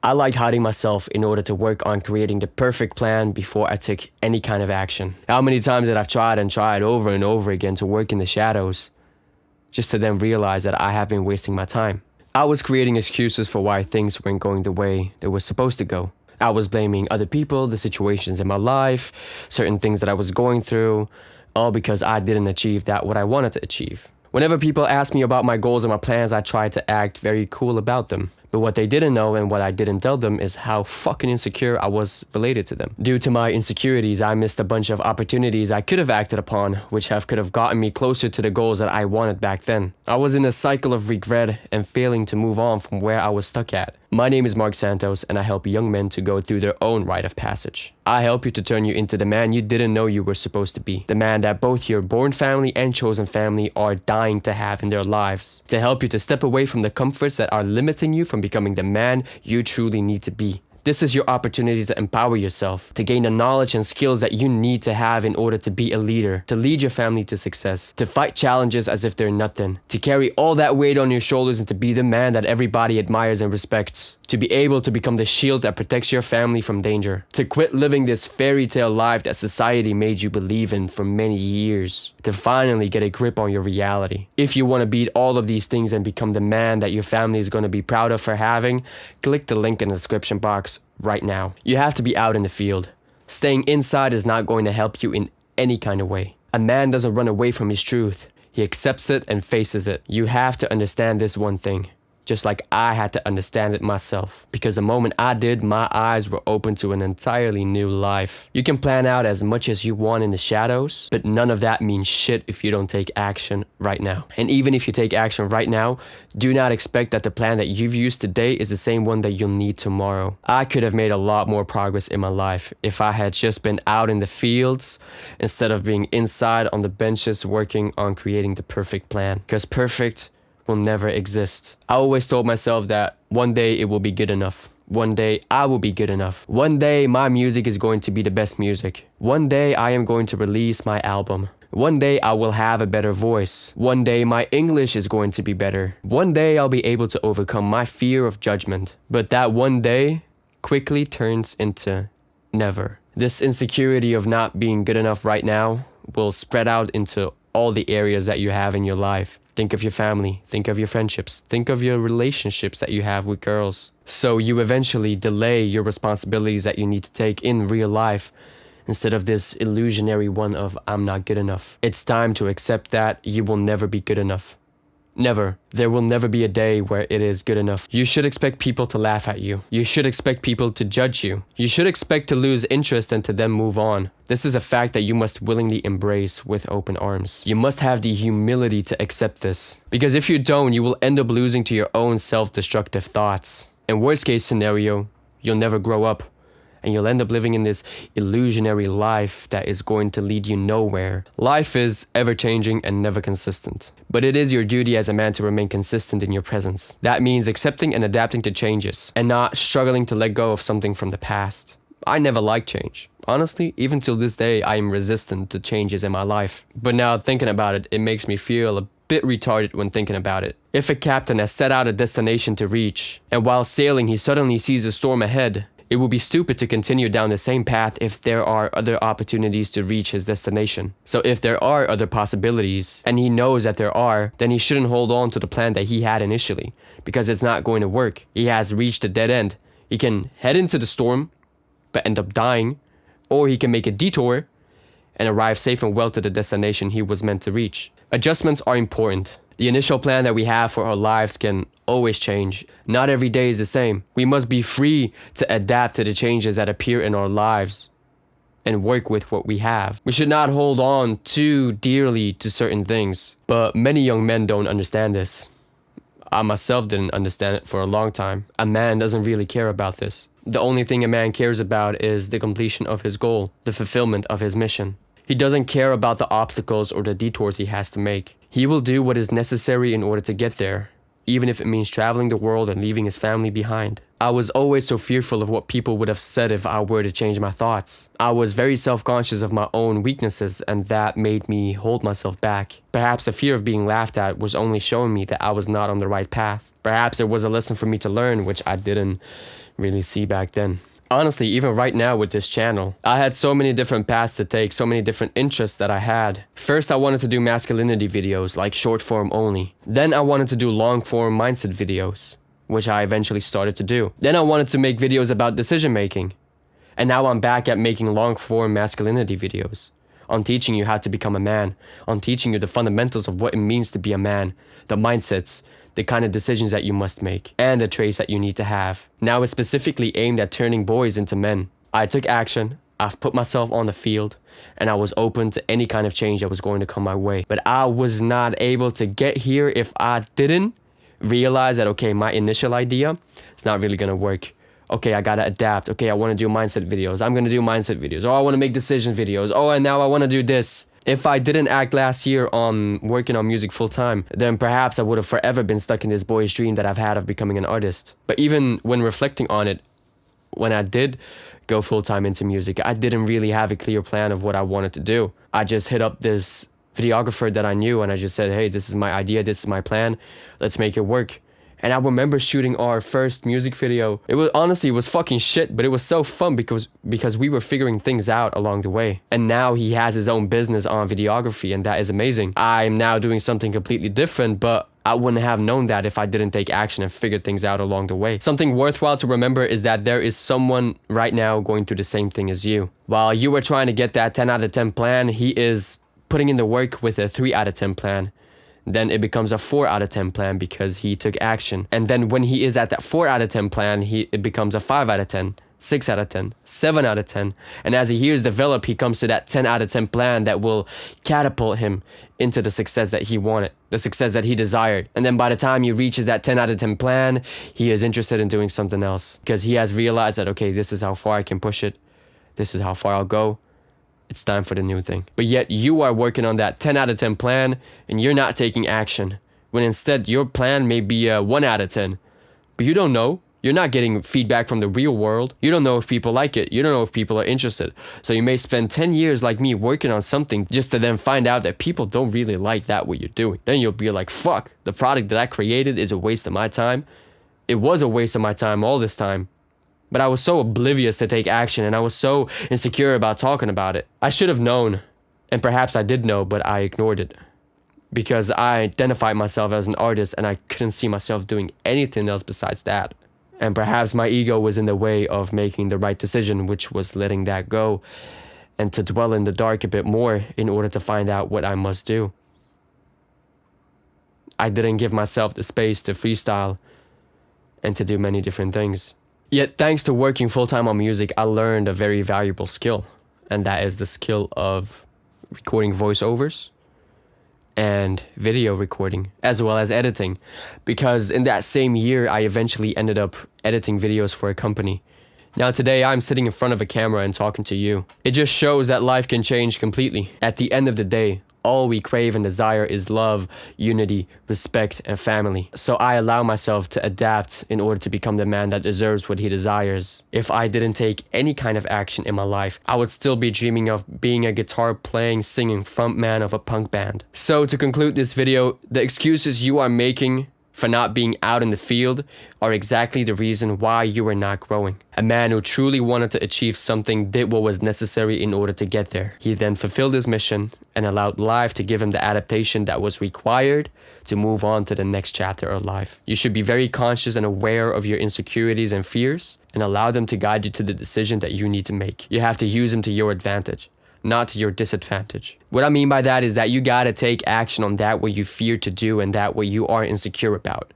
I liked hiding myself in order to work on creating the perfect plan before I took any kind of action. How many times did I tried and tried over and over again to work in the shadows, just to then realize that I have been wasting my time. I was creating excuses for why things weren't going the way they were supposed to go. I was blaming other people, the situations in my life, certain things that I was going through, all because I didn't achieve what I wanted to achieve. Whenever people asked me about my goals and my plans, I tried to act very cool about them. But what they didn't know and what I didn't tell them is how fucking insecure I was related to them. Due to my insecurities, I missed a bunch of opportunities I could have acted upon, which could have gotten me closer to the goals that I wanted back then. I was in a cycle of regret and failing to move on from where I was stuck at. My name is Mark Santos, and I help young men to go through their own rite of passage. I help you to turn you into the man you didn't know you were supposed to be. The man that both your born family and chosen family are dying to have in their lives. To help you to step away from the comforts that are limiting you from becoming the man you truly need to be. This is your opportunity to empower yourself, to gain the knowledge and skills that you need to have in order to be a leader, to lead your family to success, to fight challenges as if they're nothing, to carry all that weight on your shoulders and to be the man that everybody admires and respects, to be able to become the shield that protects your family from danger, to quit living this fairy tale life that society made you believe in for many years, to finally get a grip on your reality. If you want to beat all of these things and become the man that your family is going to be proud of for having, click the link in the description box right now. You have to be out in the field. Staying inside is not going to help you in any kind of way. A man doesn't run away from his truth. He accepts it and faces it. You have to understand this one thing, just like I had to understand it myself. Because the moment I did, my eyes were open to an entirely new life. You can plan out as much as you want in the shadows, but none of that means shit if you don't take action right now. And even if you take action right now, do not expect that the plan that you've used today is the same one that you'll need tomorrow. I could have made a lot more progress in my life if I had just been out in the fields instead of being inside on the benches working on creating the perfect plan. Because perfect will never exist. I always told myself that one day it will be good enough. One day I will be good enough. One day my music is going to be the best music. One day I am going to release my album. One day I will have a better voice. One day my English is going to be better. One day I'll be able to overcome my fear of judgment. But that one day quickly turns into never. This insecurity of not being good enough right now will spread out into all the areas that you have in your life. Think of your family, think of your friendships, think of your relationships that you have with girls. So you eventually delay your responsibilities that you need to take in real life instead of this illusionary one of I'm not good enough. It's time to accept that you will never be good enough. Never. There will never be a day where it is good enough. You should expect people to laugh at you. You should expect people to judge you. You should expect to lose interest and to then move on. This is a fact that you must willingly embrace with open arms. You must have the humility to accept this. Because if you don't, you will end up losing to your own self-destructive thoughts. In worst case scenario, you'll never grow up. And you'll end up living in this illusionary life that is going to lead you nowhere. Life is ever-changing and never consistent. But it is your duty as a man to remain consistent in your presence. That means accepting and adapting to changes, and not struggling to let go of something from the past. I never liked change. Honestly, even till this day, I am resistant to changes in my life. But now thinking about it, it makes me feel a bit retarded when thinking about it. If a captain has set out a destination to reach, and while sailing he suddenly sees a storm ahead, it would be stupid to continue down the same path if there are other opportunities to reach his destination. So if there are other possibilities, and he knows that there are, then he shouldn't hold on to the plan that he had initially, because it's not going to work. He has reached a dead end. He can head into the storm, but end up dying, or he can make a detour and arrive safe and well to the destination he was meant to reach. Adjustments are important. The initial plan that we have for our lives can always change. Not every day is the same. We must be free to adapt to the changes that appear in our lives and work with what we have. We should not hold on too dearly to certain things. But many young men don't understand this. I myself didn't understand it for a long time. A man doesn't really care about this. The only thing a man cares about is the completion of his goal, the fulfillment of his mission. He doesn't care about the obstacles or the detours he has to make. He will do what is necessary in order to get there, even if it means traveling the world and leaving his family behind. I was always so fearful of what people would have said if I were to change my thoughts. I was very self-conscious of my own weaknesses, and that made me hold myself back. Perhaps the fear of being laughed at was only showing me that I was not on the right path. Perhaps it was a lesson for me to learn, which I didn't really see back then. Honestly, even right now with this channel, I had so many different paths to take, so many different interests that I had. First, I wanted to do masculinity videos, like short form only. Then I wanted to do long form mindset videos, which I eventually started to do. Then I wanted to make videos about decision making. And now I'm back at making long form masculinity videos, on teaching you how to become a man, on teaching you the fundamentals of what it means to be a man, the mindsets, the kind of decisions that you must make, and the traits that you need to have. Now it's specifically aimed at turning boys into men. I took action, I've put myself on the field, and I was open to any kind of change that was going to come my way. But I was not able to get here if I didn't realize that, okay, my initial idea, it's not really gonna work. Okay, I gotta adapt. Okay, I wanna do mindset videos. I'm gonna do mindset videos. Oh, I wanna make decision videos. Oh, and now I wanna do this. If I didn't act last year on working on music full time, then perhaps I would have forever been stuck in this boy's dream that I've had of becoming an artist. But even when reflecting on it, when I did go full time into music, I didn't really have a clear plan of what I wanted to do. I just hit up this videographer that I knew and I just said, hey, this is my idea, this is my plan, let's make it work. And I remember shooting our first music video. It was fucking shit, but it was so fun because we were figuring things out along the way. And now he has his own business on videography, and that is amazing. I'm now doing something completely different, but I wouldn't have known that if I didn't take action and figure things out along the way. Something worthwhile to remember is that there is someone right now going through the same thing as you. While you were trying to get that 10 out of 10 plan, he is putting in the work with a 3 out of 10 plan. Then it becomes a 4 out of 10 plan because he took action. And then when he is at that 4 out of 10 plan, it becomes a 5 out of 10, 6 out of 10, 7 out of 10. And as the years develop, he comes to that 10 out of 10 plan that will catapult him into the success that he wanted, the success that he desired. And then by the time he reaches that 10 out of 10 plan, he is interested in doing something else because he has realized that, okay, this is how far I can push it. This is how far I'll go. It's time for the new thing. But yet you are working on that 10 out of 10 plan and you're not taking action. When instead your plan may be a 1 out of 10. But you don't know. You're not getting feedback from the real world. You don't know if people like it. You don't know if people are interested. So you may spend 10 years like me working on something just to then find out that people don't really like that what you're doing. Then you'll be like, fuck, the product that I created is a waste of my time. It was a waste of my time all this time. But I was so oblivious to take action and I was so insecure about talking about it. I should have known, and perhaps I did know, but I ignored it. Because I identified myself as an artist and I couldn't see myself doing anything else besides that. And perhaps my ego was in the way of making the right decision, which was letting that go and to dwell in the dark a bit more in order to find out what I must do. I didn't give myself the space to freestyle and to do many different things. Yet, thanks to working full-time on music, I learned a very valuable skill. And that is the skill of recording voiceovers and video recording, as well as editing. Because in that same year, I eventually ended up editing videos for a company. Now today, I'm sitting in front of a camera and talking to you. It just shows that life can change completely. At the end of the day, all we crave and desire is love, unity, respect, and family. So I allow myself to adapt in order to become the man that deserves what he desires. If I didn't take any kind of action in my life, I would still be dreaming of being a guitar playing, singing frontman of a punk band. So to conclude this video, the excuses you are making for not being out in the field are exactly the reason why you are not growing. A man who truly wanted to achieve something did what was necessary in order to get there. He then fulfilled his mission and allowed life to give him the adaptation that was required to move on to the next chapter of life. You should be very conscious and aware of your insecurities and fears and allow them to guide you to the decision that you need to make. You have to use them to your advantage, not to your disadvantage. What I mean by that is that you gotta take action on that what you fear to do and that what you are insecure about.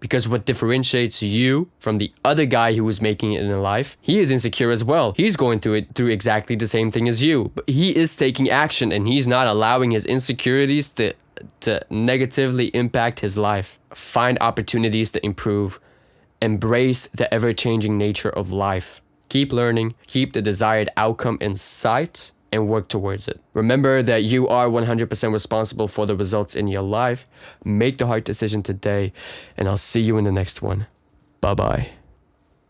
Because what differentiates you from the other guy who is making it in life, he is insecure as well. He's going through exactly the same thing as you. But he is taking action and he's not allowing his insecurities to negatively impact his life. Find opportunities to improve. Embrace the ever-changing nature of life. Keep learning, keep the desired outcome in sight, and work towards it. Remember that you are 100% responsible for the results in your life. Make the hard decision today, and I'll see you in the next one. Bye-bye.